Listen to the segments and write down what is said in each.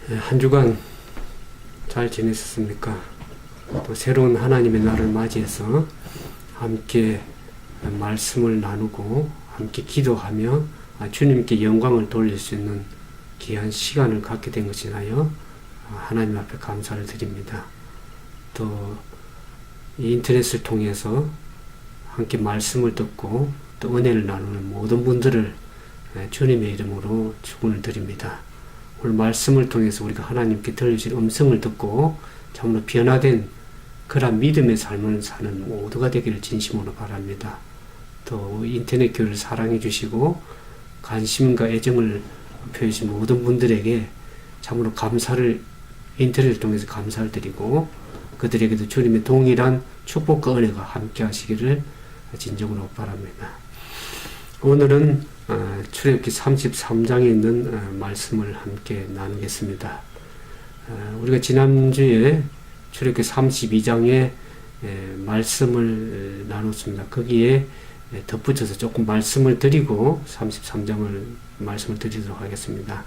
한 주간 잘 지내셨습니까? 또 새로운 하나님의 날을 맞이해서 함께 말씀을 나누고 함께 기도하며 주님께 영광을 돌릴 수 있는 귀한 시간을 갖게 된 것이나요 하나님 앞에 감사를 드립니다. 또 인터넷을 통해서 함께 말씀을 듣고 또 은혜를 나누는 모든 분들을 주님의 이름으로 축원을 드립니다. 오늘 말씀을 통해서 우리가 하나님께 들려주신 음성을 듣고 참으로 변화된 그런 믿음의 삶을 사는 모두가 되기를 진심으로 바랍니다. 또 인터넷 교회를 사랑해 주시고 관심과 애정을 표해주신 모든 분들에게 참으로 감사를 인터넷을 통해서 감사를 드리고 그들에게도 주님의 동일한 축복과 은혜가 함께 하시기를 진정으로 바랍니다. 오늘은 출애굽기 33장에 있는 말씀을 함께 나누겠습니다. 우리가 지난주에 출애굽기 32장의 말씀을 나눴습니다. 거기에 덧붙여서 조금 말씀을 드리고 33장을 말씀을 드리도록 하겠습니다.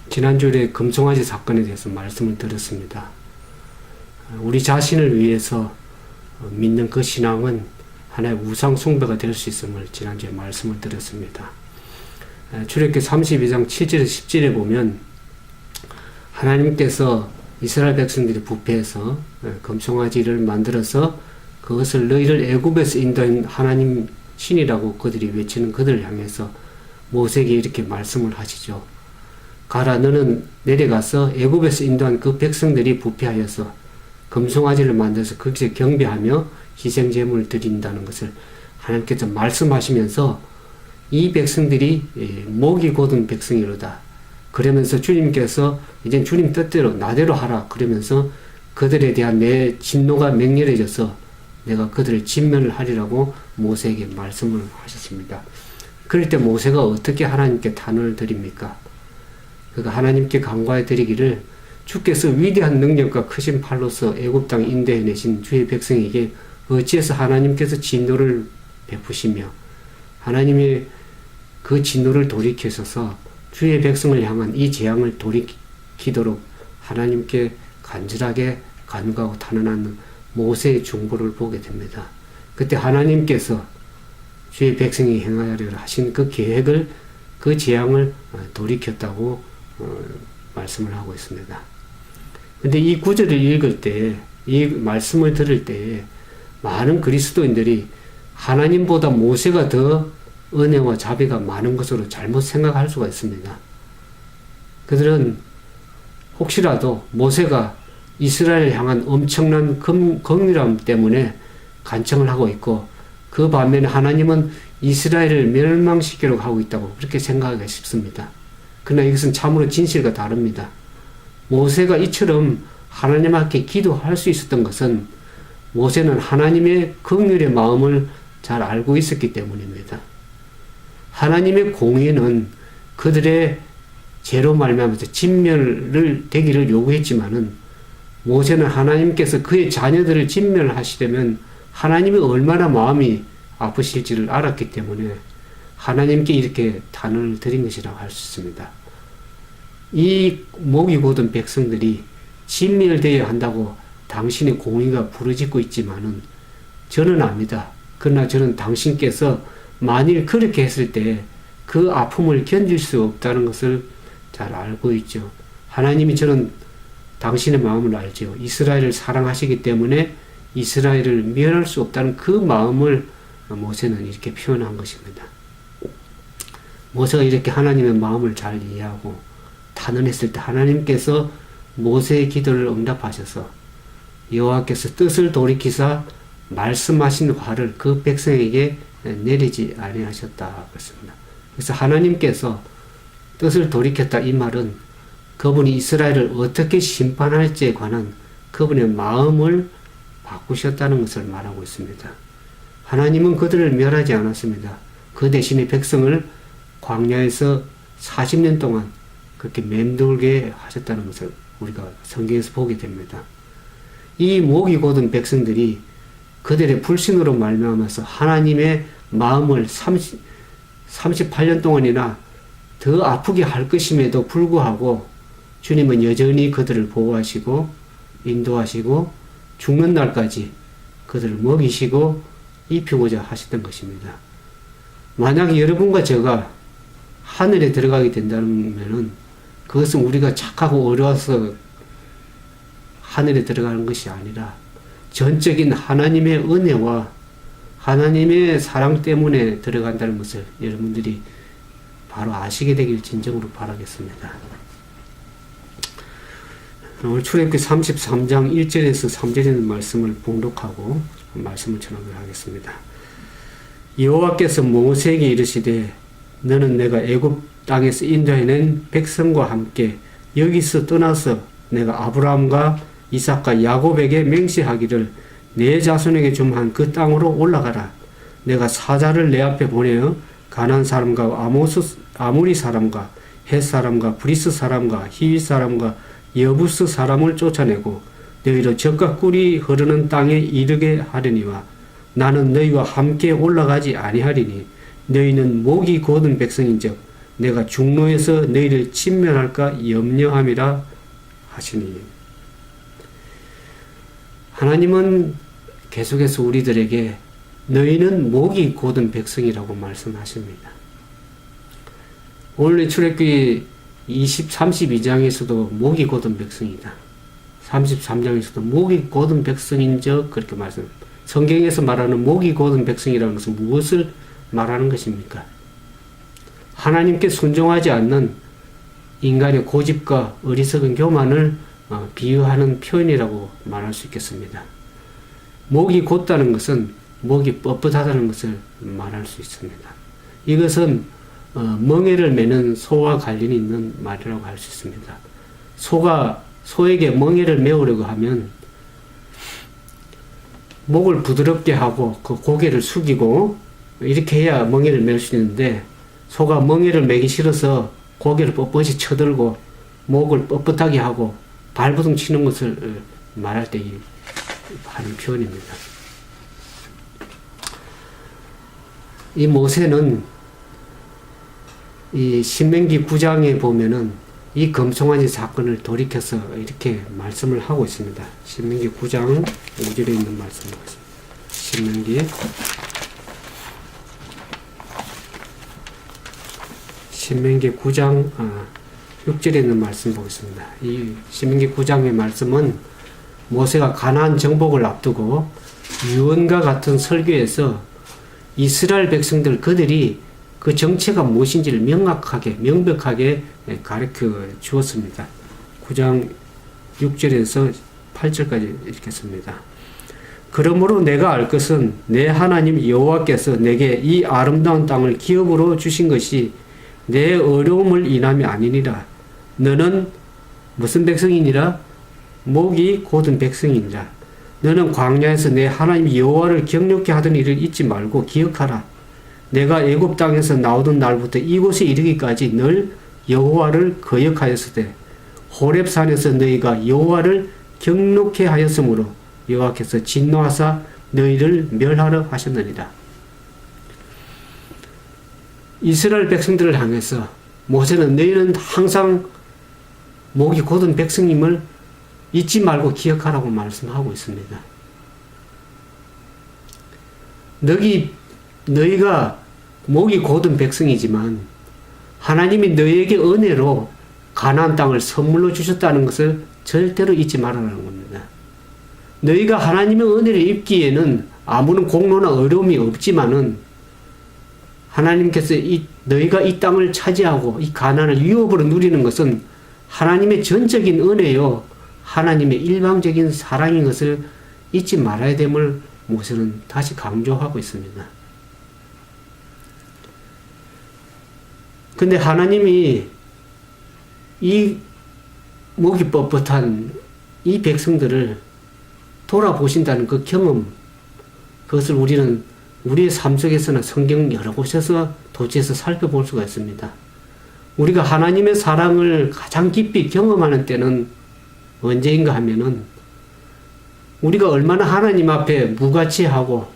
지난주에 금송아지 사건에 대해서 말씀을 드렸습니다. 우리 자신을 위해서 믿는 그 신앙은 하나의 우상 숭배가 될 수 있음을 지난주에 말씀을 드렸습니다. 출애굽기 32장 7절에서 10절에 보면 하나님께서 이스라엘 백성들이 부패해서 금송아지를 만들어서 그것을 너희를 애굽에서 인도한 하나님 신이라고 그들이 외치는 그들을 향해서 모세에게 이렇게 말씀을 하시죠. 가라, 너는 내려가서 애굽에서 인도한 그 백성들이 부패하여서 금송아지를 만들어서 거기서 경배하며 희생제물을 드린다는 것을 하나님께서 말씀하시면서 이 백성들이 목이 곧은 백성이로다. 그러면서 주님께서 이제 주님 뜻대로 나대로 하라. 그러면서 그들에 대한 내 진노가 맹렬해져서 내가 그들을 진멸을 하리라고 모세에게 말씀을 하셨습니다. 그럴 때 모세가 어떻게 하나님께 단언을 드립니까? 그가 하나님께 간구해 드리기를 주께서 위대한 능력과 크신 팔로서 애굽 땅에 인도해 내신 주의 백성에게 어찌해서 하나님께서 진노를 베푸시며 하나님의 그 진노를 돌이키셔서 주의 백성을 향한 이 재앙을 돌이키도록 하나님께 간절하게 간구하고 탄원하는 모세의 중보를 보게 됩니다. 그때 하나님께서 주의 백성이 행하려 하신 그 계획을 그 재앙을 돌이켰다고 말씀을 하고 있습니다. 근데 이 구절을 읽을 때, 이 말씀을 들을 때 많은 그리스도인들이 하나님보다 모세가 더 은혜와 자비가 많은 것으로 잘못 생각할 수가 있습니다. 그들은 혹시라도 모세가 이스라엘을 향한 엄청난 긍휼함 때문에 간청을 하고 있고 그 반면에 하나님은 이스라엘을 멸망시키려고 하고 있다고 그렇게 생각하기가 쉽습니다. 그러나 이것은 참으로 진실과 다릅니다. 모세가 이처럼 하나님 앞에 기도할 수 있었던 것은 모세는 하나님의 긍휼의 마음을 잘 알고 있었기 때문입니다. 하나님의 공의는 그들의 죄로 말미암아서 진멸을 되기를 요구했지만은 모세는 하나님께서 그의 자녀들을 진멸하시려면 하나님이 얼마나 마음이 아프실지를 알았기 때문에 하나님께 이렇게 단언을 드린 것이라고 할 수 있습니다. 이 목이 곧은 백성들이 진멸되어야 한다고 당신의 공의가 부르짖고 있지만은 저는 압니다. 그러나 저는 당신께서 만일 그렇게 했을 때 그 아픔을 견딜 수 없다는 것을 잘 알고 있죠. 하나님이 저는 당신의 마음을 알죠. 이스라엘을 사랑하시기 때문에 이스라엘을 멸할 수 없다는 그 마음을 모세는 이렇게 표현한 것입니다. 모세가 이렇게 하나님의 마음을 잘 이해하고 단언했을 때 하나님께서 모세의 기도를 응답하셔서 여호와께서 뜻을 돌이키사 말씀하신 화를 그 백성에게 내리지 아니하셨다 그랬습니다. 그래서 하나님께서 뜻을 돌이켰다 이 말은 그분이 이스라엘을 어떻게 심판할지에 관한 그분의 마음을 바꾸셨다는 것을 말하고 있습니다. 하나님은 그들을 멸하지 않았습니다. 그 대신에 백성을 광야에서 40년 동안 그렇게 맴돌게 하셨다는 것을 우리가 성경에서 보게 됩니다. 이 목이 곧은 백성들이 그들의 불신으로 말미암아서 하나님의 마음을 38년 동안이나 더 아프게 할 것임에도 불구하고 주님은 여전히 그들을 보호하시고 인도하시고 죽는 날까지 그들을 먹이시고 입히고자 하셨던 것입니다. 만약 여러분과 제가 하늘에 들어가게 된다면은 그것은 우리가 착하고 어려워서 하늘에 들어가는 것이 아니라 전적인 하나님의 은혜와 하나님의 사랑 때문에 들어간다는 것을 여러분들이 바로 아시게 되길 진정으로 바라겠습니다. 오늘 출애굽기 33장 1절에서 3절에 있는 말씀을 봉독하고 말씀을 전하도록 하겠습니다. 여호와께서 모세에게 이르시되 너는 내가 애굽 땅에서 인도해낸 백성과 함께 여기서 떠나서 내가 아브라함과 이삭과 야곱에게 맹세하기를 내 자손에게 줌한 그 땅으로 올라가라. 내가 사자를 내 앞에 보내어 가나안 사람과 아모리 사람과 헷 사람과 브리스 사람과 히윗 사람과 여부스 사람을 쫓아내고 너희로 젖과 꿀이 흐르는 땅에 이르게 하려니와 나는 너희와 함께 올라가지 아니하리니 너희는 목이 곧은 백성인즉 내가 중로에서 너희를 침멸할까 염려함이라 하시니. 하나님은 계속해서 우리들에게 너희는 목이 곧은 백성이라고 말씀하십니다. 오늘 출애굽기 32장에서도 목이 곧은 백성이다. 33장에서도 목이 곧은 백성인적 그렇게 말씀합니다. 성경에서 말하는 목이 곧은 백성이라는 것은 무엇을 말하는 것입니까? 하나님께 순종하지 않는 인간의 고집과 어리석은 교만을 비유하는 표현이라고 말할 수 있겠습니다. 목이 곧다는 것은 목이 뻣뻣하다는 것을 말할 수 있습니다. 이것은 멍에를 매는 소와 관련이 있는 말이라고 할 수 있습니다. 소에게 멍에를 메우려고 하면 목을 부드럽게 하고 그 고개를 숙이고 이렇게 해야 멍에를 맬 수 있는데 소가 멍에를 매기 싫어서 고개를 뻣뻣이 쳐들고 목을 뻣뻣하게 하고 발버둥 치는 것을 말할 때 하는 표현입니다. 이 모세는 이 신명기 9장에 보면은 이 금송아지 사건을 돌이켜서 이렇게 말씀을 하고 있습니다. 신명기 9장 5절에 있는 말씀을 보겠습니다. 신명기 9장 6절에 있는 말씀 보겠습니다. 이 신명기 9장의 말씀은 모세가 가나안 정복을 앞두고 유언과 같은 설교에서 이스라엘 백성들 그들이 그 정체가 무엇인지를 명백하게 가르쳐 주었습니다. 9장 6절에서 8절까지 읽겠습니다. 그러므로 내가 알 것은 내 하나님 여호와께서 내게 이 아름다운 땅을 기업으로 주신 것이 내 어려움을 인함이 아니니라. 너는 무슨 백성이니라? 목이 곧은 백성이니라. 너는 광야에서 내 하나님 여호와를 경욕케 하던 일을 잊지 말고 기억하라. 내가 애굽 땅에서 나오던 날부터 이곳에 이르기까지 늘 여호와를 거역하였으되 호렙산에서 너희가 여호와를 경욕케 하였으므로 여호와께서 진노하사 너희를 멸하려 하셨느니라. 이스라엘 백성들을 향해서 모세는 너희는 항상 목이 곧은 백성임을 잊지 말고 기억하라고 말씀하고 있습니다. 너희가 목이 곧은 백성이지만 하나님이 너희에게 은혜로 가나안 땅을 선물로 주셨다는 것을 절대로 잊지 말아라는 겁니다. 너희가 하나님의 은혜를 입기에는 아무런 공로나 어려움이 없지만은 하나님께서 너희가 이 땅을 차지하고 이 가나안을 유업으로 누리는 것은 하나님의 전적인 은혜요 하나님의 일방적인 사랑인 것을 잊지 말아야 됨을 모세는 다시 강조하고 있습니다. 근데 하나님이 이 목이 뻣뻣한 이 백성들을 돌아보신다는 그 경험, 그것을 우리는 우리의 삶 속에서나 성경 여러 곳에서 도지에서 살펴볼 수가 있습니다. 우리가 하나님의 사랑을 가장 깊이 경험하는 때는 언제인가 하면은 우리가 얼마나 하나님 앞에 무가치하고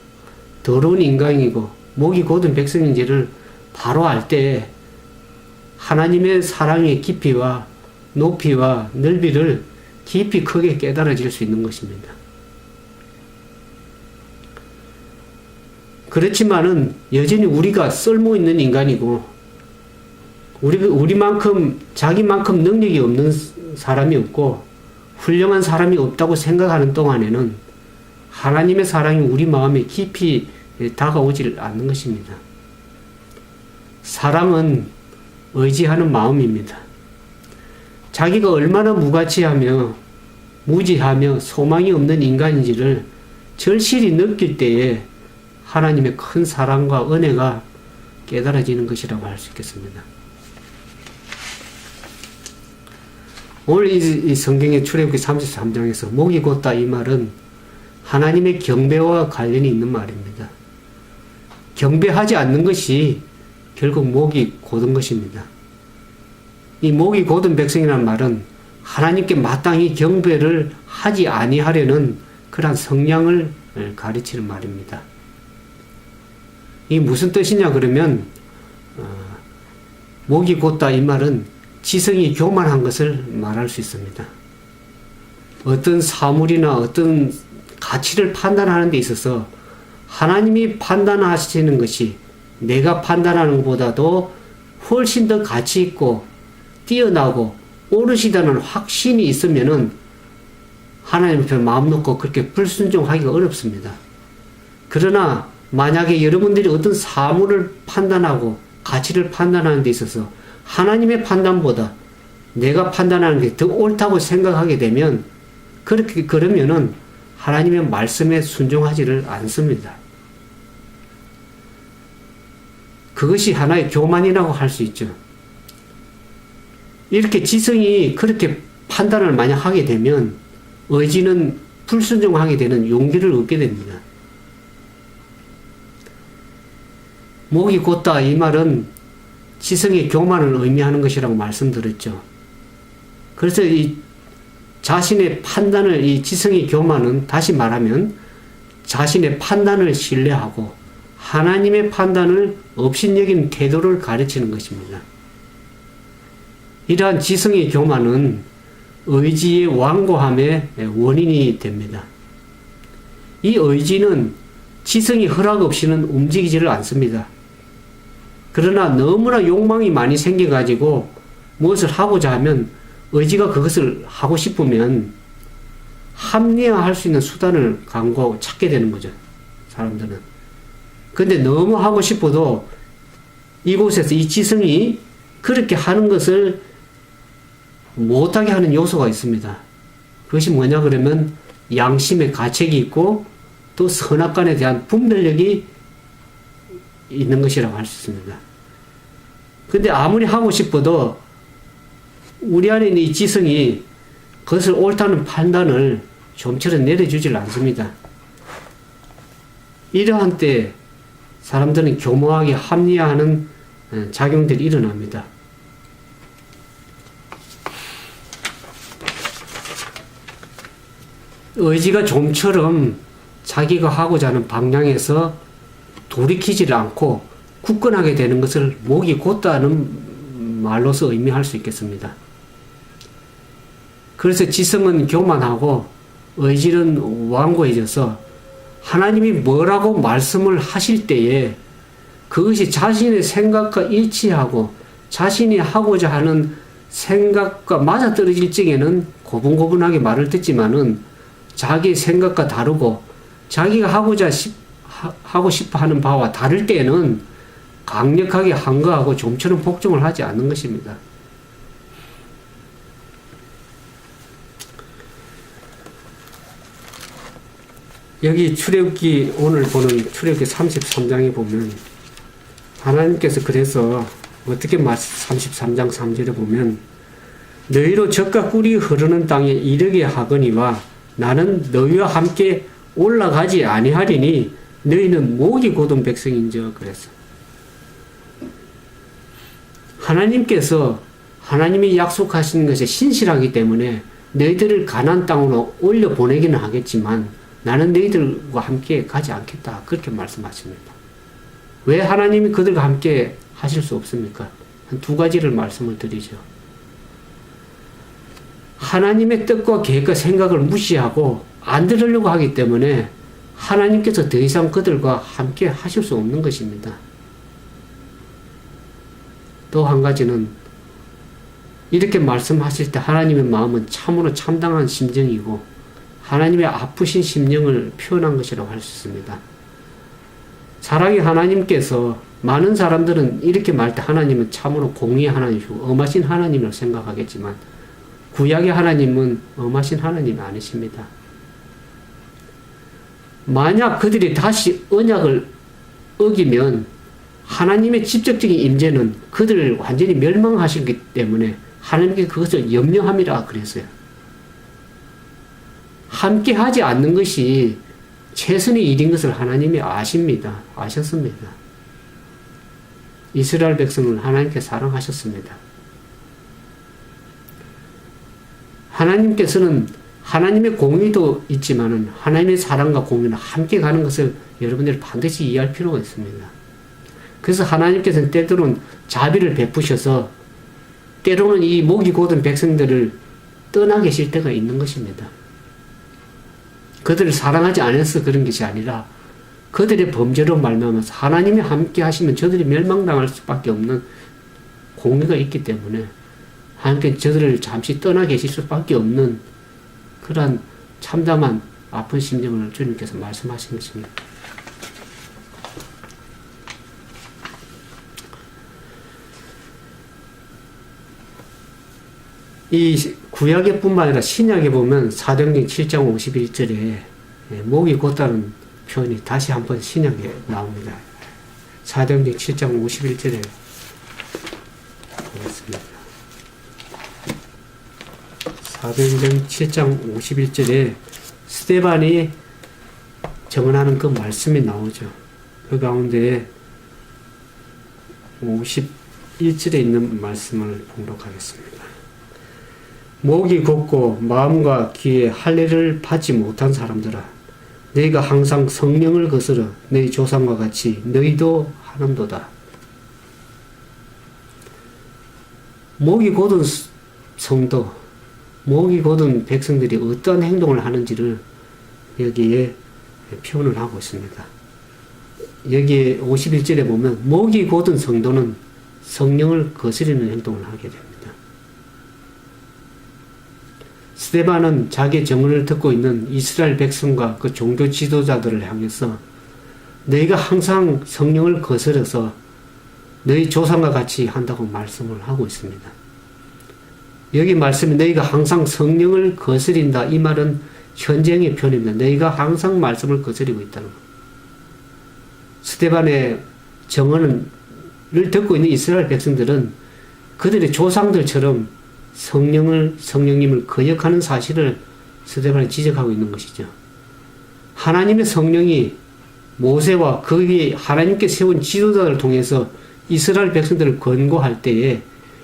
더러운 인간이고 목이 곧은 백성인지를 바로 알 때 하나님의 사랑의 깊이와 높이와 넓이를 깊이 크게 깨달아질 수 있는 것입니다. 그렇지만은 여전히 우리가 쓸모있는 인간이고 우리만큼 자기만큼 능력이 없는 사람이 없고 훌륭한 사람이 없다고 생각하는 동안에는 하나님의 사랑이 우리 마음에 깊이 다가오질 않는 것입니다. 사람은 의지하는 마음입니다. 자기가 얼마나 무가치하며 무지하며 소망이 없는 인간인지를 절실히 느낄 때에 하나님의 큰 사랑과 은혜가 깨달아지는 것이라고 할 수 있겠습니다. 오늘 이 성경의 출애굽기 33장에서 목이 곧다 이 말은 하나님의 경배와 관련이 있는 말입니다. 경배하지 않는 것이 결국 목이 곧은 것입니다. 이 목이 곧은 백성이라는 말은 하나님께 마땅히 경배를 하지 아니하려는 그러한 성향을 가르치는 말입니다. 이 무슨 뜻이냐 그러면 목이 곧다 이 말은 지성이 교만한 것을 말할 수 있습니다. 어떤 사물이나 어떤 가치를 판단하는 데 있어서 하나님이 판단하시는 것이 내가 판단하는 것보다도 훨씬 더 가치 있고 뛰어나고 옳으시다는 확신이 있으면은 하나님 앞에 마음 놓고 그렇게 불순종하기가 어렵습니다. 그러나 만약에 여러분들이 어떤 사물을 판단하고 가치를 판단하는 데 있어서 하나님의 판단보다 내가 판단하는 게 더 옳다고 생각하게 되면 그러면은 하나님의 말씀에 순종하지를 않습니다. 그것이 하나의 교만이라고 할 수 있죠. 이렇게 지성이 그렇게 판단을 만약 하게 되면 의지는 불순종하게 되는 용기를 얻게 됩니다. 목이 곧다 이 말은 지성의 교만을 의미하는 것이라고 말씀드렸죠. 그래서 이 자신의 판단을 이 지성의 교만은 다시 말하면 자신의 판단을 신뢰하고 하나님의 판단을 업신여기는 태도를 가르치는 것입니다. 이러한 지성의 교만은 의지의 완고함의 원인이 됩니다. 이 의지는 지성이 허락 없이는 움직이지를 않습니다. 그러나 너무나 욕망이 많이 생겨가지고 무엇을 하고자 하면 의지가 그것을 하고 싶으면 합리화할 수 있는 수단을 강구하고 찾게 되는 거죠. 사람들은. 근데 너무 하고 싶어도 이곳에서 이 지성이 그렇게 하는 것을 못하게 하는 요소가 있습니다. 그것이 뭐냐 그러면 양심의 가책이 있고 또 선악간에 대한 분별력이 있는 것이라고 할 수 있습니다. 근데 아무리 하고 싶어도 우리 안에 있는 이 지성이 그것을 옳다는 판단을 좀처럼 내려주질 않습니다. 이러한 때 사람들은 교묘하게 합리화하는 작용들이 일어납니다. 의지가 좀처럼 자기가 하고자 하는 방향에서 돌이키질 않고 굳건하게 되는 것을 목이 곧다는 말로서 의미할 수 있겠습니다. 그래서 지성은 교만하고 의지는 완고해져서 하나님이 뭐라고 말씀을 하실 때에 그것이 자신의 생각과 일치하고 자신이 하고자 하는 생각과 맞아떨어질 적에는 고분고분하게 말을 듣지만은 자기의 생각과 다르고 자기가 하고 싶어 하는 바와 다를 때에는 강력하게 항거하고 좀처럼 복종을 하지 않는 것입니다. 여기 출애굽기 오늘 보는 출애굽기 33장에 보면 하나님께서 그래서 어떻게 33장 3절에 보면 너희로 젖과 꿀이 흐르는 땅에 이르게 하거니와 나는 너희와 함께 올라가지 아니하리니 너희는 목이 곧은 백성인저 그랬어. 하나님께서 하나님이 약속하시는 것에 신실하기 때문에 너희들을 가나안 땅으로 올려 보내기는 하겠지만 나는 너희들과 함께 가지 않겠다. 그렇게 말씀하십니다. 왜 하나님이 그들과 함께 하실 수 없습니까? 한 두 가지를 말씀을 드리죠. 하나님의 뜻과 계획과 생각을 무시하고 안 들으려고 하기 때문에 하나님께서 더 이상 그들과 함께 하실 수 없는 것입니다. 또 한 가지는 이렇게 말씀하실 때 하나님의 마음은 참으로 참담한 심정이고 하나님의 아프신 심령을 표현한 것이라고 할 수 있습니다. 사랑의 하나님께서 많은 사람들은 이렇게 말할 때 하나님은 참으로 공의의 하나님이시고 엄하신 하나님을 생각하겠지만 구약의 하나님은 엄하신 하나님이 아니십니다. 만약 그들이 다시 언약을 어기면 하나님의 직접적인 임재는 그들을 완전히 멸망하시기 때문에 하나님께 그것을 염려함이라 그랬어요. 함께 하지 않는 것이 최선의 일인 것을 하나님이 아십니다. 아셨습니다. 이스라엘 백성을 하나님께 사랑하셨습니다. 하나님께서는 하나님의 공의도 있지만은 하나님의 사랑과 공의는 함께 가는 것을 여러분들이 반드시 이해할 필요가 있습니다. 그래서 하나님께서는 때로는 자비를 베푸셔서 때로는 이 목이 곧은 백성들을 떠나 계실 때가 있는 것입니다. 그들을 사랑하지 않아서 그런 것이 아니라 그들의 범죄로 말미암아서 하나님이 함께 하시면 저들이 멸망당할 수밖에 없는 공의가 있기 때문에 하나님께 저들을 잠시 떠나 계실 수밖에 없는 그러한 참담한 아픈 심정을 주님께서 말씀하신 것입니다. 이 구약에 뿐만 아니라 신약에 보면 사도행전 7장 51절에 목이 곧다는 표현이 다시 한번 신약에 나옵니다. 사도행전 7장 51절에 보겠습니다. 사도행전 7장 51절에 스데반이 증언하는 그 말씀이 나오죠. 그 가운데 51절에 있는 말씀을 봉독하겠습니다. 목이 곧고 마음과 귀에 할례를 받지 못한 사람들아, 너희가 항상 성령을 거스러 너희 조상과 같이 너희도 하는도다. 목이 곧은 성도, 목이 곧은 백성들이 어떤 행동을 하는지를 여기에 표현을 하고 있습니다. 여기에 51절에 보면 목이 곧은 성도는 성령을 거스리는 행동을 하게 됩니다. 스데반은 자기의 증언을 듣고 있는 이스라엘 백성과 그 종교 지도자들을 향해서 너희가 항상 성령을 거스려서 너희 조상과 같이 한다고 말씀을 하고 있습니다. 여기 말씀이 너희가 항상 성령을 거스린다, 이 말은 현재형의 표현입니다. 너희가 항상 말씀을 거스리고 있다는 것. 스데반의 증언을 듣고 있는 이스라엘 백성들은 그들의 조상들처럼 성령님을 거역하는 사실을 스데반이 지적하고 있는 것이죠. 하나님의 성령이 모세와 그 위에 하나님께 세운 지도자를 통해서 이스라엘 백성들을 권고할 때에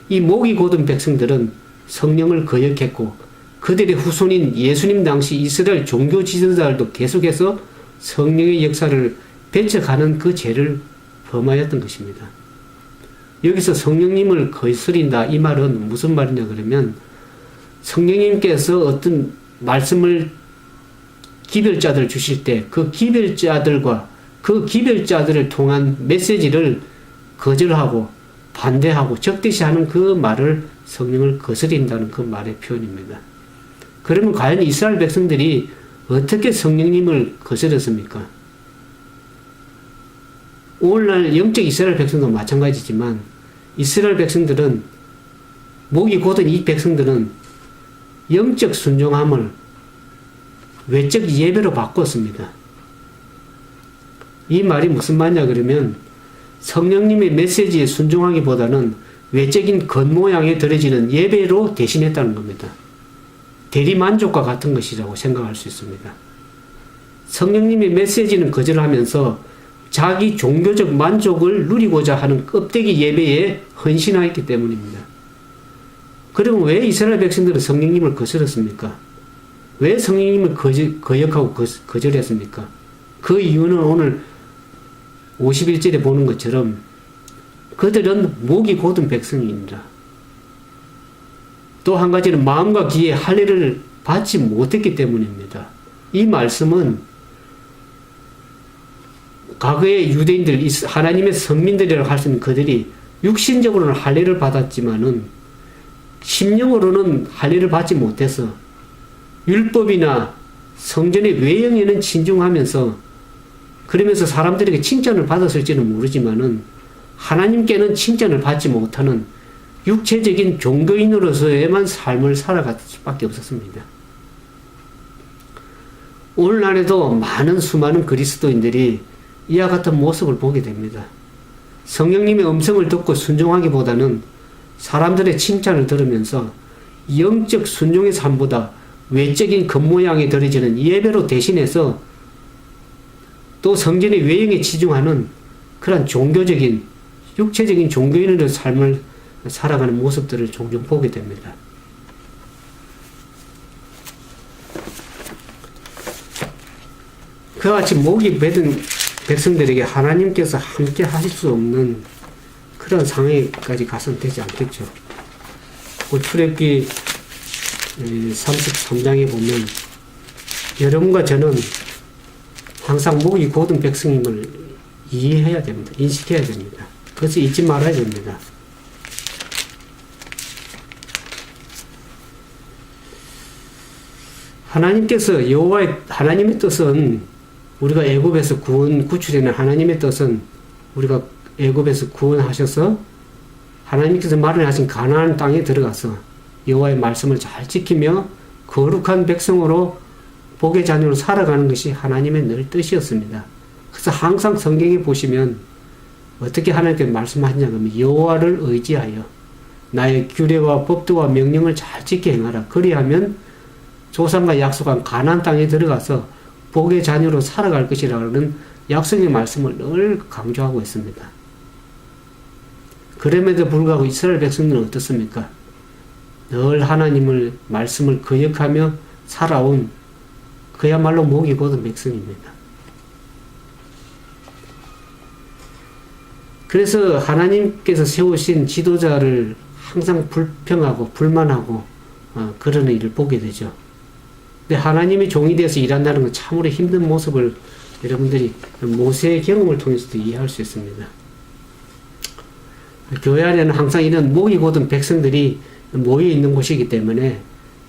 이 목이 곧은 백성들은 성령을 거역했고 그들의 후손인 예수님 당시 이스라엘 종교 지도자들도 계속해서 성령의 역사를 배척하는 그 죄를 범하였던 것입니다. 여기서 성령님을 거스린다, 이 말은 무슨 말이냐 그러면 성령님께서 어떤 말씀을 기별자들 주실 때 그 기별자들과 그 기별자들을 통한 메시지를 거절하고 반대하고 적대시하는 그 말을 성령을 거스린다는 그 말의 표현입니다. 그러면 과연 이스라엘 백성들이 어떻게 성령님을 거스렸습니까? 오늘날 영적 이스라엘 백성도 마찬가지지만 이스라엘 백성들은 목이 곧은 이 백성들은 영적 순종함을 외적 예배로 바꿨습니다. 이 말이 무슨 말이냐 그러면 성령님의 메시지에 순종하기보다는 외적인 겉모양에 드려지는 예배로 대신했다는 겁니다. 대리만족과 같은 것이라고 생각할 수 있습니다. 성령님의 메시지는 거절하면서 자기 종교적 만족을 누리고자 하는 껍데기 예배에 헌신하였기 때문입니다. 그러면 왜 이스라엘 백성들은 성령님을 거스렸습니까? 왜 성령님을 거역하고 거절했습니까? 그 이유는 오늘 51절에 보는 것처럼 그들은 목이 곧은 백성입니다. 또 한 가지는 마음과 귀에 할례를 받지 못했기 때문입니다. 이 말씀은 과거의 유대인들, 하나님의 선민들이라고 할 수 있는 그들이 육신적으로는 할례를 받았지만은 심령으로는 할례를 받지 못해서 율법이나 성전의 외형에는 친중하면서 그러면서 사람들에게 칭찬을 받았을지는 모르지만은 하나님께는 칭찬을 받지 못하는 육체적인 종교인으로서의만 삶을 살아갈 수밖에 없었습니다. 오늘날에도 많은 수많은 그리스도인들이 이와 같은 모습을 보게 됩니다. 성령님의 음성을 듣고 순종하기보다는 사람들의 칭찬을 들으면서 영적 순종의 삶보다 외적인 겉모양에 드려지는 예배로 대신해서 또 성전의 외형에 치중하는 그런 종교적인 육체적인 종교인의 삶을 살아가는 모습들을 종종 보게 됩니다. 그와 같이 목이 매든 백성들에게 하나님께서 함께 하실 수 없는 그런 상황까지 가서는 되지 않겠죠. 출애굽기 33장에 보면 여러분과 저는 항상 목이 곧은 백성임을 이해해야 됩니다. 인식해야 됩니다. 그것을 잊지 말아야 됩니다. 하나님께서 하나님의 뜻은 우리가 애굽에서 구출해낸 하나님의 뜻은 우리가 애굽에서 구원하셔서 하나님께서 마련하신 가나안 땅에 들어가서 여호와의 말씀을 잘 지키며 거룩한 백성으로 복의 자녀로 살아가는 것이 하나님의 늘 뜻이었습니다. 그래서 항상 성경에 보시면 어떻게 하나님께서 말씀하시냐면 여호와를 의지하여 나의 규례와 법도와 명령을 잘 지켜 행하라. 그리하면 조상과 약속한 가나안 땅에 들어가서 복의 자녀로 살아갈 것이라는 약속의 말씀을 늘 강조하고 있습니다. 그럼에도 불구하고 이스라엘 백성들은 어떻습니까? 늘 하나님을 말씀을 거역하며 살아온 그야말로 목이 곧은 백성입니다. 그래서 하나님께서 세우신 지도자를 항상 불평하고 불만하고 그러는 일을 보게 되죠. 근데 하나님의 종이 되어서 일한다는 건 참으로 힘든 모습을 여러분들이 모세의 경험을 통해서도 이해할 수 있습니다. 교회 안에는 항상 이런 목이 곧은 백성들이 모여 있는 곳이기 때문에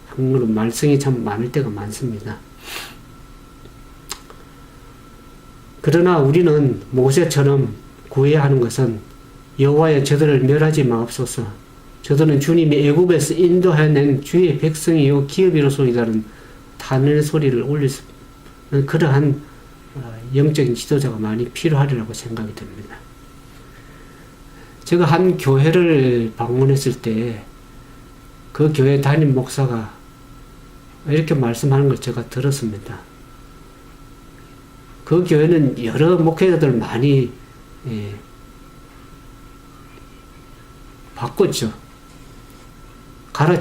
한국으로 말썽이 참 많을 때가 많습니다. 그러나 우리는 모세처럼 구해야 하는 것은 여호와여 저들을 멸하지 마옵소서. 저들은 주님이 애굽에서 인도해낸 주의 백성이요 기업이로소이다는 탄원의 소리를 올릴 수 있는 그러한 영적인 지도자가 많이 필요하리라고 생각이 됩니다. 제가 한 교회를 방문했을 때 그 교회 담임 목사가 이렇게 말씀하는 걸 제가 들었습니다. 그 교회는 여러 목회자들 많이 바꿨죠.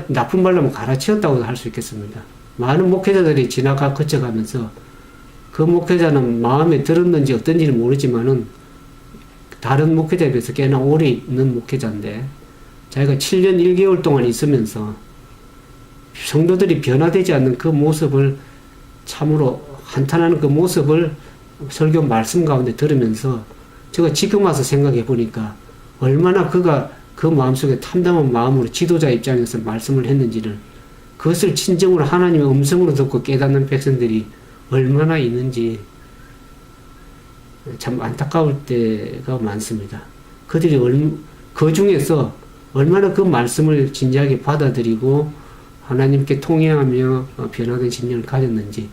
나쁜 말로 하면 갈아치웠다고 할 수 있겠습니다. 많은 목회자들이 거쳐가면서 그 목회자는 마음에 들었는지 어떤지는 모르지만은 다른 목회자에 비해서 꽤나 오래 있는 목회자인데 자기가 7년 1개월 동안 있으면서 성도들이 변화되지 않는 그 모습을 참으로 한탄하는 그 모습을 설교 말씀 가운데 들으면서 제가 지금 와서 생각해 보니까 얼마나 그가 그 마음속에 탐담한 마음으로 지도자 입장에서 말씀을 했는지를 그것을 진정으로 하나님의 음성으로 듣고 깨닫는 백성들이 얼마나 있는지 참 안타까울 때가 많습니다. 그들이 그 중에서 얼마나 그 말씀을 진지하게 받아들이고 하나님께 통회하며 변화된 심령을 가졌는지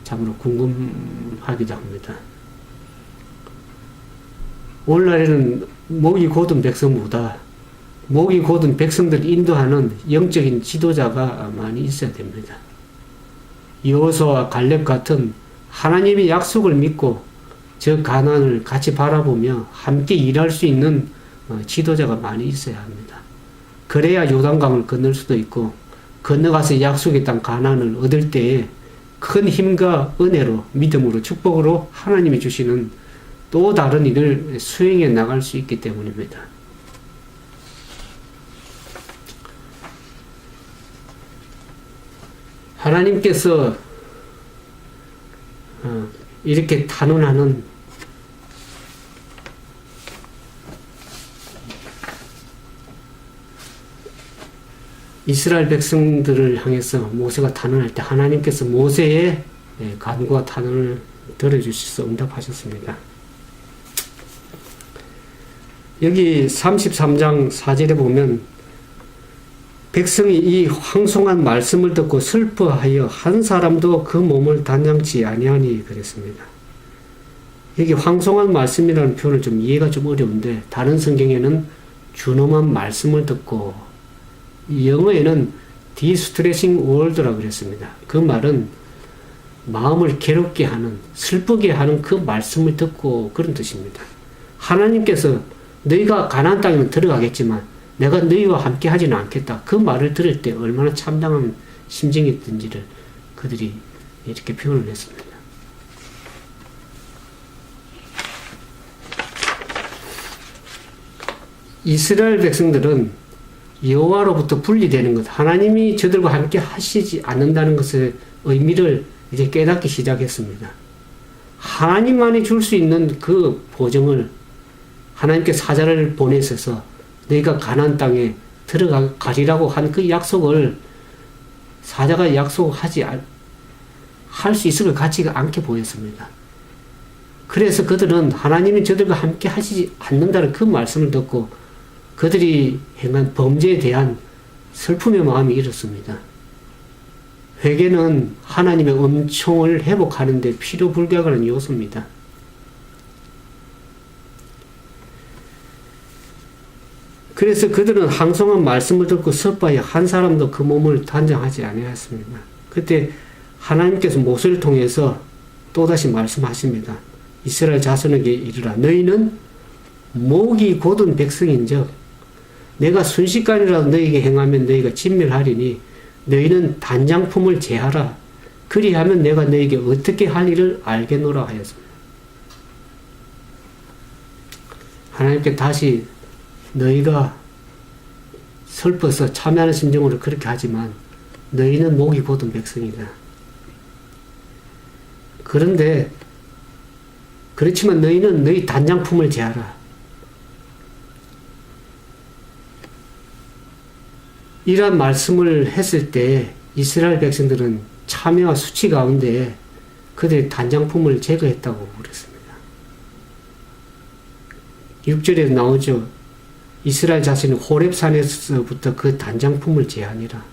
참으로 궁금하기도 합니다. 오늘날에는 목이 곧은 백성보다 목이 곧은 백성들 인도하는 영적인 지도자가 많이 있어야 됩니다. 여호수아와 갈렙 같은 하나님의 약속을 믿고 저 가나안을 같이 바라보며 함께 일할 수 있는 지도자가 많이 있어야 합니다. 그래야 요단강을 건널 수도 있고 건너가서 약속의 땅 가나안을 얻을 때에 큰 힘과 은혜로 믿음으로 축복으로 하나님이 주시는 또 다른 일을 수행해 나갈 수 있기 때문입니다. 하나님께서 이렇게 탄원하는 이스라엘 백성들을 향해서 모세가 탄원할 때 하나님께서 모세의 간구와 탄원을 들어주셔서 응답하셨습니다. 여기 33장 4절에 보면 백성이 이 황송한 말씀을 듣고 슬퍼하여 한 사람도 그 몸을 단장치 아니하니 그랬습니다. 여기 황송한 말씀이라는 표현을 좀 이해가 좀 어려운데 다른 성경에는 준엄한 말씀을 듣고 영어에는 distressing word라고 그랬습니다. 그 말은 마음을 괴롭게 하는 슬프게 하는 그 말씀을 듣고 그런 뜻입니다. 하나님께서 너희가 가나안 땅에는 들어가겠지만 내가 너희와 함께 하지는 않겠다. 그 말을 들을 때 얼마나 참담한 심정이었던지를 그들이 이렇게 표현을 했습니다. 이스라엘 백성들은 여호와로부터 분리되는 것, 하나님이 저들과 함께 하시지 않는다는 것의 의미를 이제 깨닫기 시작했습니다. 하나님만이 줄 수 있는 그 보증을 하나님께 사자를 보내셔서 너희가 가나안 땅에 들어가리라고 한 그 약속을 사자가 약속하지 할 수 있을 것 같지가 않게 보였습니다. 그래서 그들은 하나님이 저들과 함께 하시지 않는다는 그 말씀을 듣고 그들이 행한 범죄에 대한 슬픔의 마음이 일었습니다. 회개는 하나님의 은총을 회복하는 데 필요불가하는 요소입니다. 그래서 그들은 항송한 말씀을 듣고 슬퍼하여 한 사람도 그 몸을 단장하지 아니하였습니다. 그때 하나님께서 모세를 통해서 또다시 말씀하십니다. 이스라엘 자손에게 이르라. 너희는 목이 곧은 백성인즉 내가 순식간이라도 너희에게 행하면 너희가 진멸하리니 너희는 단장품을 제하라. 그리하면 내가 너희에게 어떻게 할 일을 알겠노라 하였습니다. 하나님께 다시 너희가 슬퍼서 참여하는 심정으로 그렇게 하지만 너희는 목이 곧은 백성이다. 그런데 그렇지만 너희는 너희 단장품을 제하라. 이러한 말씀을 했을 때 이스라엘 백성들은 참회와 수치 가운데 그들의 단장품을 제거했다고 그랬습니다. 6절에 나오죠. 이스라엘 자신은 호렙산에서부터 그 단장품을 제하니라.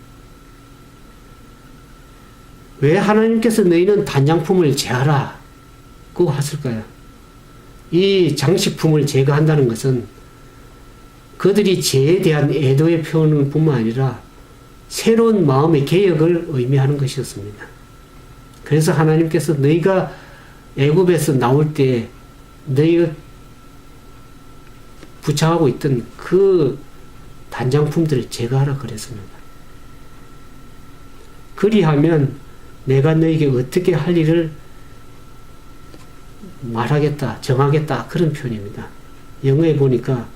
왜 하나님께서 너희는 단장품을 제하라고 하실까요? 이 장식품을 제거한다는 것은 그들이 죄에 대한 애도의 표현은 뿐만 아니라 새로운 마음의 개혁을 의미하는 것이었습니다. 그래서 하나님께서 너희가 애굽에서 나올 때 너희가 부착하고 있던 그 단장품들을 제거하라 그랬습니다. 그리하면 내가 너희에게 어떻게 할 일을 말하겠다, 정하겠다 그런 표현입니다. 영어에 보니까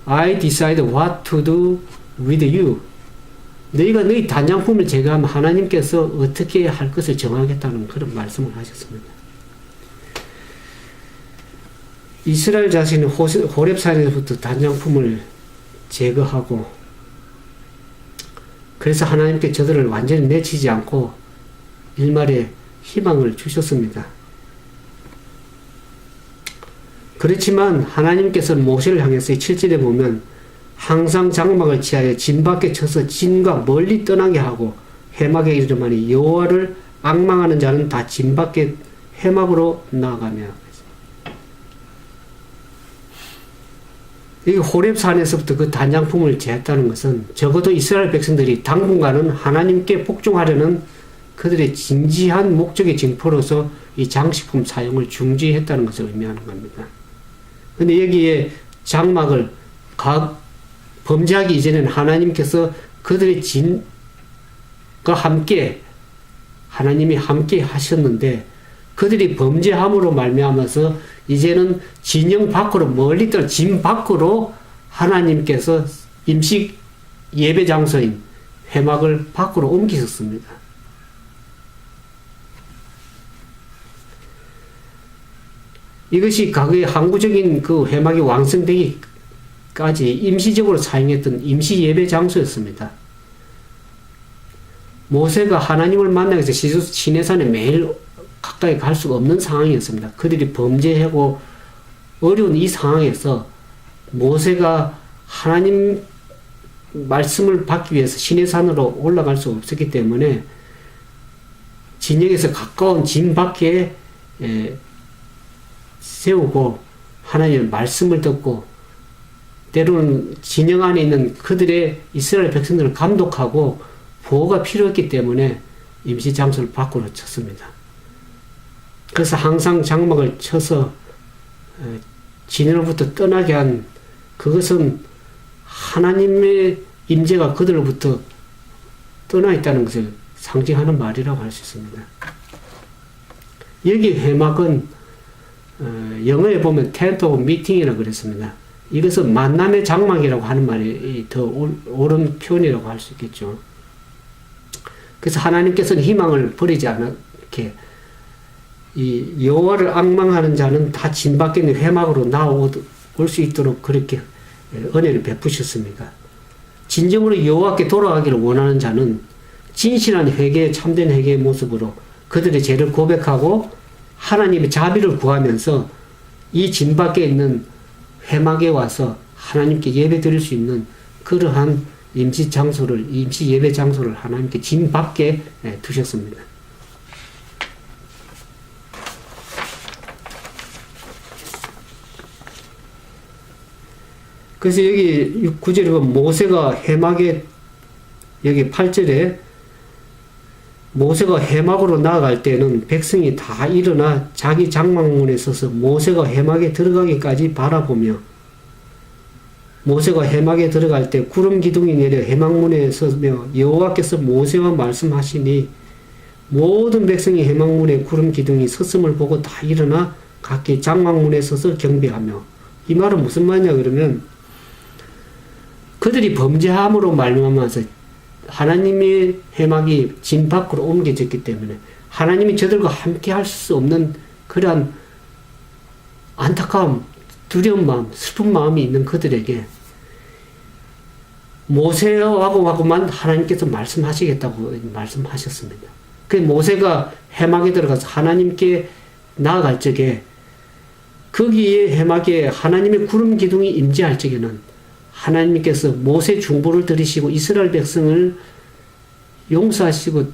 I decide what to do with you. 너희가 너희 단장품을 제거하면 하나님께서 어떻게 할 것을 정하겠다는 그런 말씀을 하셨습니다. 이스라엘 자신은 호렙산에서부터 단장품을 제거하고 그래서 하나님께 저들을 완전히 내치지 않고 일말의 희망을 주셨습니다. 그렇지만 하나님께서는 모세를 향해서 7절에 보면 항상 장막을 취하여 진 밖에 쳐서 진과 멀리 떠나게 하고 해막에 이르더니 여호와를 앙망하는 자는 다 진 밖에 해막으로 나아가며 이 호렙산에서부터 그 단장품을 제했다는 것은 적어도 이스라엘 백성들이 당분간은 하나님께 복종하려는 그들의 진지한 목적의 징표로서 이 장식품 사용을 중지했다는 것을 의미하는 겁니다. 근데 여기에 장막을 범죄하기 이전에는 하나님께서 그들의 진과 함께 하나님이 함께 하셨는데 그들이 범죄함으로 말미암아서 이제는 진영 밖으로 멀리 떨어 진 밖으로 하나님께서 임시 예배 장소인 회막을 밖으로 옮기셨습니다. 이것이 과거의 항구적인 그 회막이 완성되기까지 임시적으로 사용했던 임시 예배 장소였습니다. 모세가 하나님을 만나기 위해서 시내산에 매일 가까이 갈 수가 없는 상황이었습니다. 그들이 범죄하고 어려운 이 상황에서 모세가 하나님 말씀을 받기 위해서 시내산으로 올라갈 수 없었기 때문에 진영에서 가까운 진 밖에 세우고 하나님의 말씀을 듣고 때로는 진영 안에 있는 그들의 이스라엘 백성들을 감독하고 보호가 필요했기 때문에 임시 장소를 밖으로 쳤습니다. 그래서 항상 장막을 쳐서 진으로부터 떠나게 한 그것은 하나님의 임재가 그들로부터 떠나 있다는 것을 상징하는 말이라고 할 수 있습니다. 여기 회막은 영어에 보면 tent of meeting이라고 그랬습니다. 이것은 만남의 장막이라고 하는 말이 더 옳은 표현이라고 할 수 있겠죠. 그래서 하나님께서는 희망을 버리지 않게 이 여호와를 앙망하는 자는 다 진 밖에 있는 회막으로 나올 수 있도록 그렇게 은혜를 베푸셨습니다. 진정으로 여호와께 돌아가기를 원하는 자는 진실한 회개, 참된 회개의 모습으로 그들의 죄를 고백하고 하나님의 자비를 구하면서 이 진 밖에 있는 회막에 와서 하나님께 예배 드릴 수 있는 그러한 임시 예배 장소를 하나님께 진 밖에 두셨습니다. 그래서 여기 9절에 보면 모세가 회막에 여기 8절에 모세가 회막으로 나아갈 때는 백성이 다 일어나 자기 장막문에 서서 모세가 회막에 들어가기까지 바라보며 모세가 회막에 들어갈 때 구름 기둥이 내려 회막문에 서며 여호와께서 모세와 말씀하시니 모든 백성이 회막문에 구름 기둥이 섰음을 보고 다 일어나 각기 장막문에 서서 경배하며 이 말은 무슨 말이냐 그러면 그들이 범죄함으로 말미암아서 하나님의 회막이 진 밖으로 옮겨졌기 때문에 하나님이 저들과 함께 할 수 없는 그러한 안타까움, 두려운 마음, 슬픈 마음이 있는 그들에게 모세하고만 하나님께서 말씀하시겠다고 말씀하셨습니다. 그 모세가 회막에 들어가서 하나님께 나아갈 적에 거기에 회막에 하나님의 구름 기둥이 임재할 적에는 하나님께서 모세 중보를 들으시고 이스라엘 백성을 용서하시고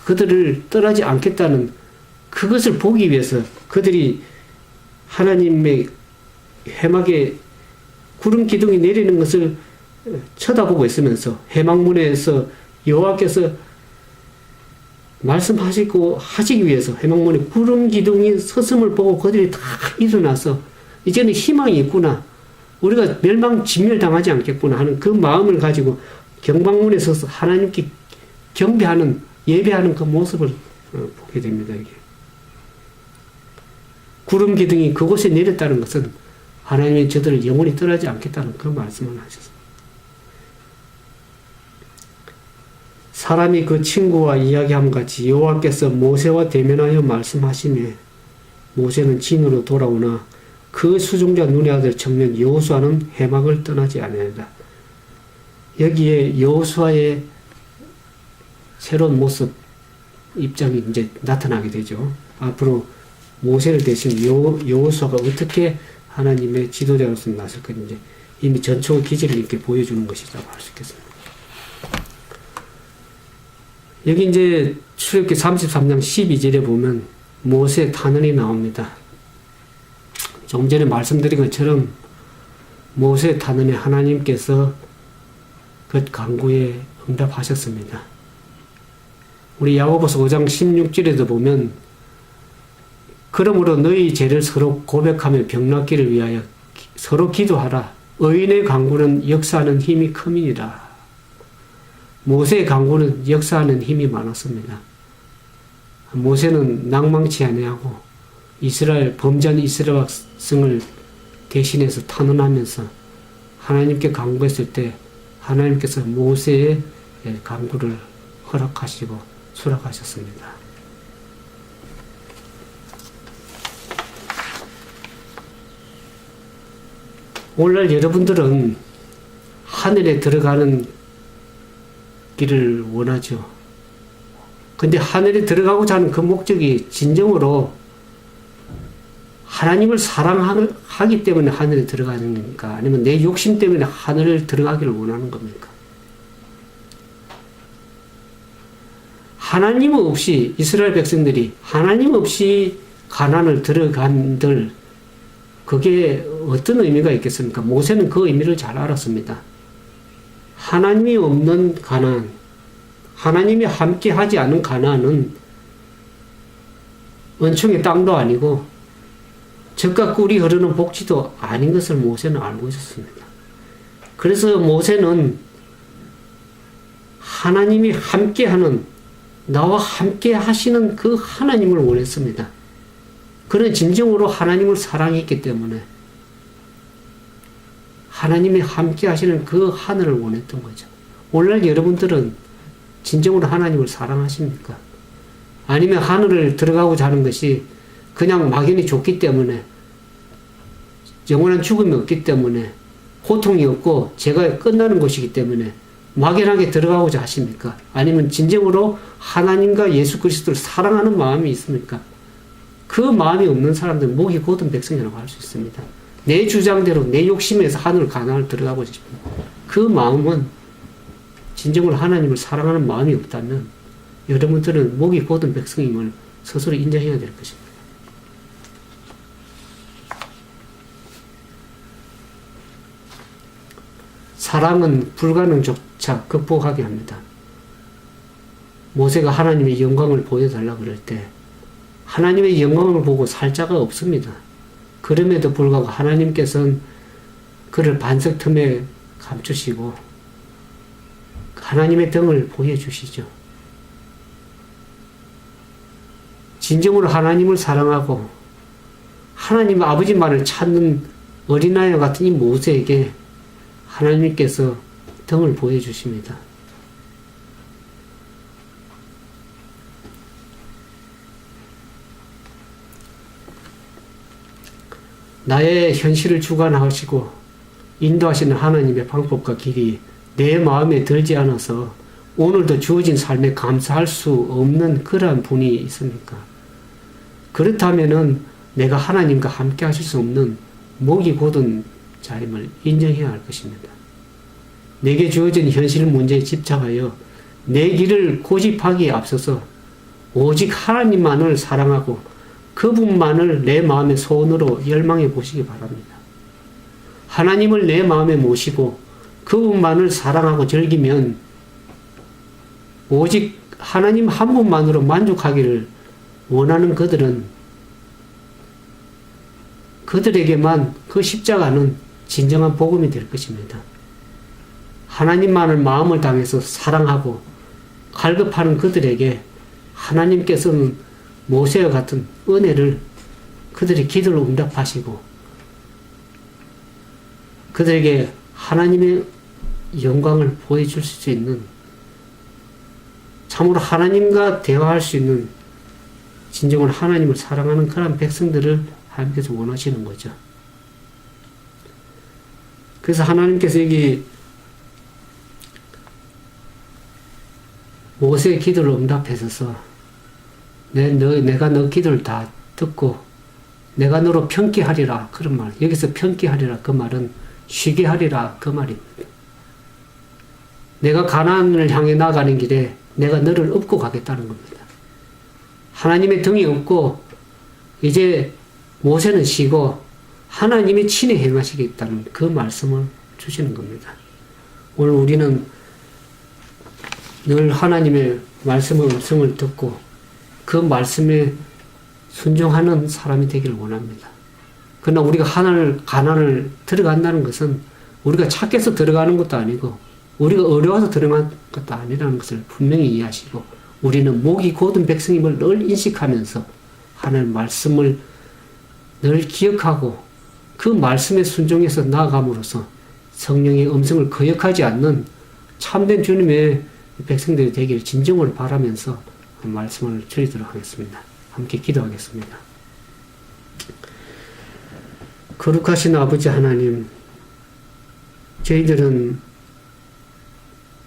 그들을 떠나지 않겠다는 그것을 보기 위해서 그들이 하나님의 회막에 구름 기둥이 내리는 것을 쳐다보고 있으면서 회막문에서 여호와께서 말씀하시고 하시기 위해서 회막문에 구름 기둥이 섰음을 보고 그들이 다 일어나서 이제는 희망이 있구나. 우리가 진멸당하지 않겠구나 하는 그 마음을 가지고 경방문에 서서 하나님께 경배하는, 예배하는 그 모습을 보게 됩니다. 이게. 구름 기둥이 그곳에 내렸다는 것은 하나님의 저들을 영원히 떠나지 않겠다는 그 말씀을 하셨습니다. 사람이 그 친구와 이야기함 같이 여호와께서 모세와 대면하여 말씀하시매 모세는 진으로 돌아오나 그 수종자 눈의 아들 청년 여호수아는 회막을 떠나지 아니하니라. 여기에 여호수아의 새로운 모습, 입장이 이제 나타나게 되죠. 앞으로 모세를 대신 여호수아가 어떻게 하나님의 지도자로서 나설 건지 이미 전초 기질을 이렇게 보여주는 것이라고 할 수 있겠습니다. 여기 이제 출애굽기 33장 12절에 보면 모세 탄원이 나옵니다. 조금 전에 말씀드린 것처럼 모세 탄원에 하나님께서 그 간구에 응답하셨습니다. 우리 야고보서 5장 16절에도 보면 그러므로 너희 죄를 서로 고백하며 병낫기를 위하여 서로 기도하라. 의인의 간구는 역사하는 힘이 큼이니라. 모세의 간구는 역사하는 힘이 많았습니다. 모세는 낭망치 아니하고 범죄한 이스라엘 백성을 대신해서 탄원하면서 하나님께 간구했을 때 하나님께서 모세의 간구를 허락하시고 수락하셨습니다. 오늘날 여러분들은 하늘에 들어가는 길을 원하죠. 근데 하늘에 들어가고자 하는 그 목적이 진정으로 하나님을 사랑하기 때문에 하늘에 들어가는 겁니까? 아니면 내 욕심 때문에 하늘에 들어가기를 원하는 겁니까? 하나님 없이 이스라엘 백성들이 하나님 없이 가나안을 들어간들 그게 어떤 의미가 있겠습니까? 모세는 그 의미를 잘 알았습니다. 하나님이 없는 가나안, 하나님이 함께 하지 않은 가나안은 은총의 땅도 아니고 젖과 꿀이 흐르는 복지도 아닌 것을 모세는 알고 있었습니다. 그래서 모세는 하나님이 함께하는, 나와 함께 하시는 그 하나님을 원했습니다. 그는 진정으로 하나님을 사랑했기 때문에 하나님이 함께 하시는 그 하늘을 원했던 거죠. 오늘날 여러분들은 진정으로 하나님을 사랑하십니까? 아니면 하늘을 들어가고자 하는 것이 그냥 막연히 좋기 때문에, 영원한 죽음이 없기 때문에, 고통이 없고 죄가 끝나는 것이기 때문에 막연하게 들어가고자 하십니까? 아니면 진정으로 하나님과 예수 그리스도를 사랑하는 마음이 있습니까? 그 마음이 없는 사람들은 목이 곧은 백성이라고 할 수 있습니다. 내 주장대로 내 욕심에서 하늘 가나안을 들어가고자 싶습니다. 그 마음은 진정으로 하나님을 사랑하는 마음이 없다면 여러분들은 목이 곧은 백성임을 스스로 인정해야 될 것입니다. 사랑은 불가능조차 극복하게 합니다. 모세가 하나님의 영광을 보여달라 그럴 때 하나님의 영광을 보고 살 자가 없습니다. 그럼에도 불구하고 하나님께서는 그를 반석 틈에 감추시고 하나님의 등을 보여주시죠. 진정으로 하나님을 사랑하고 하나님 아버지만을 찾는 어린아이와 같은 이 모세에게 하나님께서 등을 보여주십니다. 나의 현실을 주관하시고 인도하시는 하나님의 방법과 길이 내 마음에 들지 않아서 오늘도 주어진 삶에 감사할 수 없는 그러한 분이 있습니까? 그렇다면은 내가 하나님과 함께 하실 수 없는 목이 곧은 자임을 인정해야 할 것입니다. 내게 주어진 현실 문제에 집착하여 내 길을 고집하기에 앞서서 오직 하나님만을 사랑하고 그분만을 내 마음의 소원으로 열망해 보시기 바랍니다. 하나님을 내 마음에 모시고 그분만을 사랑하고 즐기면 오직 하나님 한 분만으로 만족하기를 원하는 그들에게만 그 십자가는 진정한 복음이 될 것입니다. 하나님만을 마음을 당해서 사랑하고 갈급하는 그들에게 하나님께서는 모세와 같은 은혜를 그들의 기도를 응답하시고 그들에게 하나님의 영광을 보여줄 수 있는, 참으로 하나님과 대화할 수 있는 진정으로 하나님을 사랑하는 그런 백성들을 하나님께서 원하시는 거죠. 그래서 하나님께서 여기 모세의 기도를 응답하셔서 내가 너 기도를 다 듣고 내가 너로 편케하리라, 그런 말. 여기서 편케하리라 그 말은 쉬게 하리라 그 말입니다. 내가 가나안을 향해 나가는 길에 내가 너를 업고 가겠다는 겁니다. 하나님의 등이 없고 이제 모세는 쉬고 하나님이 친히 행하시겠다는 그 말씀을 주시는 겁니다. 오늘 우리는 늘 하나님의 말씀을 듣고 그 말씀에 순종하는 사람이 되기를 원합니다. 그러나 우리가 가나안을 들어간다는 것은 우리가 착해서 들어가는 것도 아니고 우리가 어려워서 들어간 것도 아니라는 것을 분명히 이해하시고 우리는 목이 곧은 백성임을 늘 인식하면서 하나님 말씀을 늘 기억하고 그 말씀에 순종해서 나아감으로써 성령의 음성을 거역하지 않는 참된 주님의 백성들이 되기를 진정으로 바라면서 말씀을 드리도록 하겠습니다. 함께 기도하겠습니다. 거룩하신 아버지 하나님, 저희들은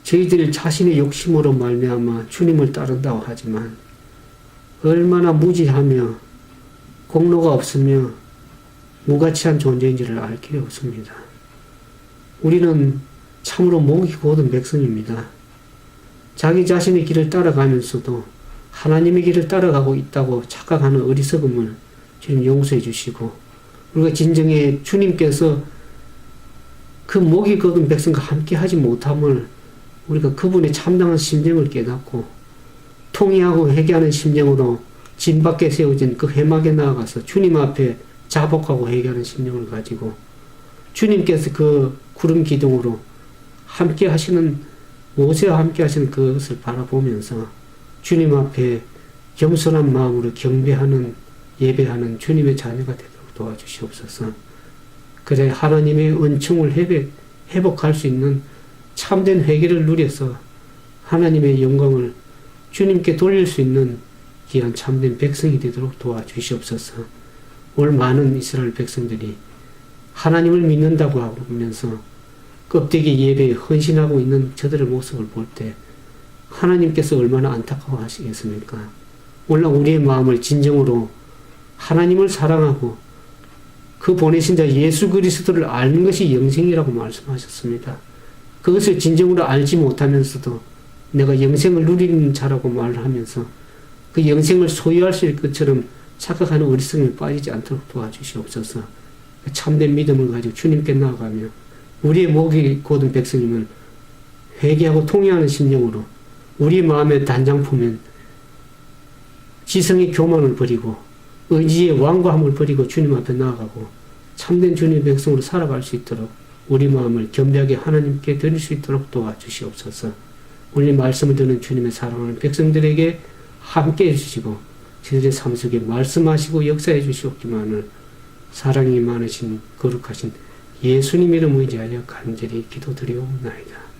저희들 자신의 욕심으로 말미암아 주님을 따른다고 하지만 얼마나 무지하며 공로가 없으며 무가치한 존재인지를 알 길이 없습니다. 우리는 참으로 목이 고든 백성입니다. 자기 자신의 길을 따라가면서도 하나님의 길을 따라가고 있다고 착각하는 어리석음을 주님 용서해 주시고, 우리가 진정에 주님께서 그 목이 거둔 백성과 함께 하지 못함을 우리가 그분의 참당한 심정을 깨닫고 통회하고 회개하는 심정으로 진 밖에 세워진 그 회막에 나아가서 주님 앞에 자복하고 회개하는 심정을 가지고 주님께서 그 구름 기둥으로 함께 하시는, 모세와 함께 하시는 그것을 바라보면서 주님 앞에 겸손한 마음으로 경배하는, 예배하는 주님의 자녀가 되도록 도와주시옵소서. 그래 하나님의 은총을 회복할 수 있는 참된 회개를 누려서 하나님의 영광을 주님께 돌릴 수 있는 귀한 참된 백성이 되도록 도와주시옵소서. 오늘 많은 이스라엘 백성들이 하나님을 믿는다고 하면서 껍데기 예배에 헌신하고 있는 저들의 모습을 볼 때 하나님께서 얼마나 안타까워 하시겠습니까? 오늘 우리의 마음을 진정으로 하나님을 사랑하고 그 보내신 자 예수 그리스도를 아는 것이 영생이라고 말씀하셨습니다. 그것을 진정으로 알지 못하면서도 내가 영생을 누리는 자라고 말을 하면서 그 영생을 소유할 수 있을 것처럼 착각하는 어리석음에 빠지지 않도록 도와주시옵소서. 참된 믿음을 가지고 주님께 나아가며 우리의 목이 곧은 백성님을 회개하고 통회하는 심령으로 우리 마음의 단장품은 지성의 교만을 버리고 의지의 완고함을 버리고 주님 앞에 나아가고 참된 주님의 백성으로 살아갈 수 있도록 우리 마음을 겸비하게 하나님께 드릴 수 있도록 도와주시옵소서. 오늘 말씀을 듣는 주님의 사랑하는 백성들에게 함께 해주시고 저들의 삶 속에 말씀하시고 역사해 주시옵기만을 사랑이 많으신 거룩하신 예수님 이름 의지하여 간절히 기도드리옵나이다.